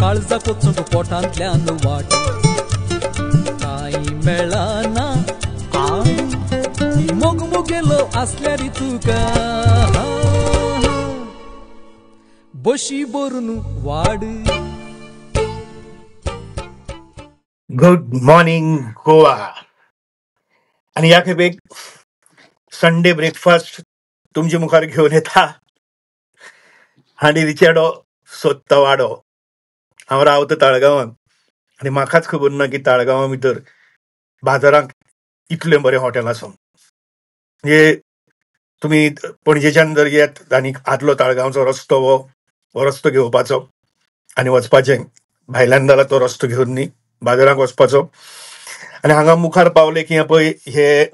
काळजा कोचूंक पोटांतल्यान वाट कांय मेळना आनी मोगमोगेलो आसल्यार तुका बशी भरून वाड. Good morning Goa. आणि या खेपेक संडे ब्रेकफास्ट तुमचे मुखार घेवन येता हांडी रिचेडो सोदता वाडो. हांव रावता ताळगांवांत आनी म्हाकाच खबर ना की ताळगांवां भितर बाजारांत इतलें बरें हॉटेल आसा. म्हणजे तुमी पणजेच्यान जर येत आनी आदलो ताळगांवचो रस्तो हो रस्तो घेवपाचो आनी वचपाचें भायल्यान जाल्यार तो रस्तो घेवन न्ही बाजारांत वचपाचो. आनी हांगा मुखार पावले की पळय हे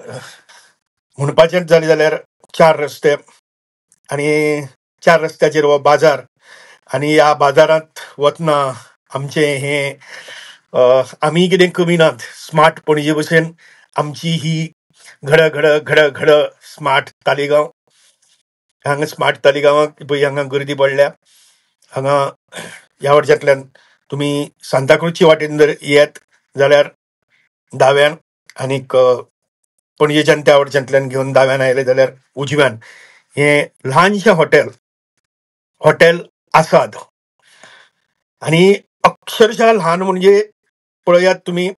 म्हणपाचेंच जालें जाल्यार 4 रस्ते आनी 4 रस्त्याचेर हो बाजार. आनी ह्या बाजारांत वतना आमचे हे आमी कितें कमी नात. स्मार्ट पणजे भशेन आमची ही घड घड घड घड स्मार्ट तालिगांव. हांगा स्मार्ट तालिगांवाक पळय हांगा गर्दी पडल्या. हांगा ह्या वटच्यातल्यान तुमी सांताक्रूजची वाटेन जर येत जाल्यार दाव्यान आनीक पणजेच्यान त्या वटच्यातल्यान घेवन दाव्यान आयले जाल्यार उजव्यान हें ल्हानशें हॉटेल आसाद. आनी अक्षरशः ल्हान म्हणजे पळयात तुमी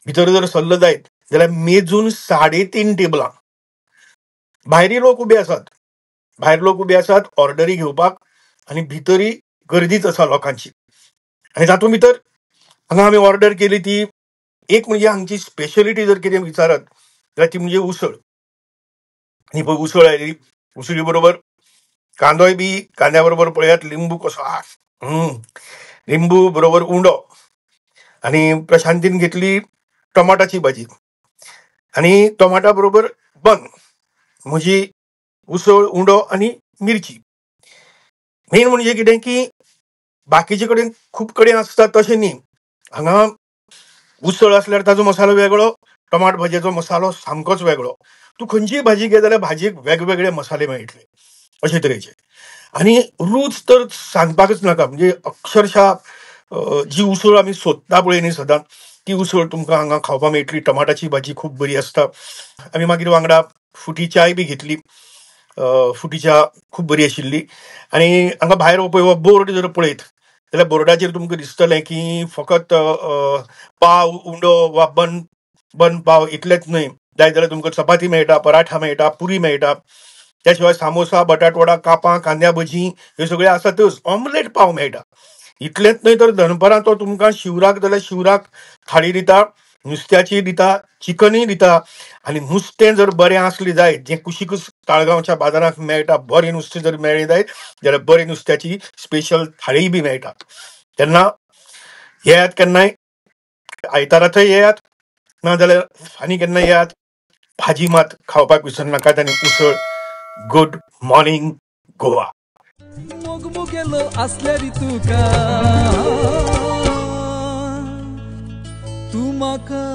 भितर जर सरलो जायत जाल्यार मेजून 3.5 टेबलां. भायरी लोक उबे आसात ऑर्डरी घेवपाक आनी भितरी गर्दीच आसा लोकांची. आनी तातूंत भितर हांगा आमी ऑर्डर केली ती एक म्हणजे हांगची स्पेशलिटी जर कितें विचारत जाल्यार ती म्हणजे उसळ. आनी पळय उसळ आयली. उसळी बरोबर कांदोय बी कांद्या बरोबर पळयात लिंबू कसो लिंबू बरोबर उंडो. आनी प्रशांतीन घेतली टमाटाची भाजी आनी टमाटा बरोबर बन म्हजी उसळ उंडो आनी मिरची. मेन म्हणजे कितें की बाकीचे कडेन खूब कडेन आसता तशें न्ही. हांगा उसळ आसल्यार ताजो मसालो वेगळो, टमाट भाजयेचो मसालो सामकोच वेगळो. तूं खंयचीय भाजी घे जाल्यार भाजयेक वेगवेगळे मसाले मेळटले अशे तरेचे. आनी रूच तर सांगपाकच नाका. म्हणजे अक्षरशः जी उसळ आमी सोदता पळय न्ही सदां ती उसळ तुमकां हांगा खावपाक मेळटली. टमाटाची भाजी खूब बरी आसता. आमी मागीर वांगडा फुटी च्याय बी घेतली. फुटी च्या खूब बरी आशिल्ली. आनी हांगा भायर पळय हो बोर्ड जर पळयत जाल्यार बोर्डाचेर तुमकां दिसतलें की फकत पाव उंडो वा बन पाव इतलेंच न्हय. जाय जाल्यार तुमकां चपाती मेळटा, पराठा मेळटा, पुरी मेळटा. त्या शिवाय सामोसा, बटाटवडा, कापां, कांद्या भजी ह्यो सगळ्यो आसातच. ऑमलेट पाव मेळटा. इतलेंच न्हय तर दनपारां तो तुमकां शिवराक जाल्यार शिवराक थाळी दिता, नुस्त्याची दिता, चिकनूय दिता. आनी नुस्तें जर बरें आसलें जायत जें कुशीकच ताळगांवच्या बाजारांत मेळटा, बरें नुस्तें जर मेळ्ळें जायत जाल्यार बरें नुस्त्याची स्पेशल थाळी बी मेळटा. तेन्ना येयात केन्नाय, आयताराचय येयात नाजाल्यार आनी केन्ना येयात. भाजी मात खावपाक विसरनाकात आनी उसळ. Good morning Goa. मोगमोगेलो आसल्यार तुका तूं म्हाका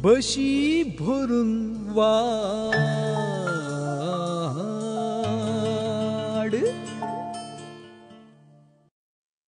बशी भरून वाड.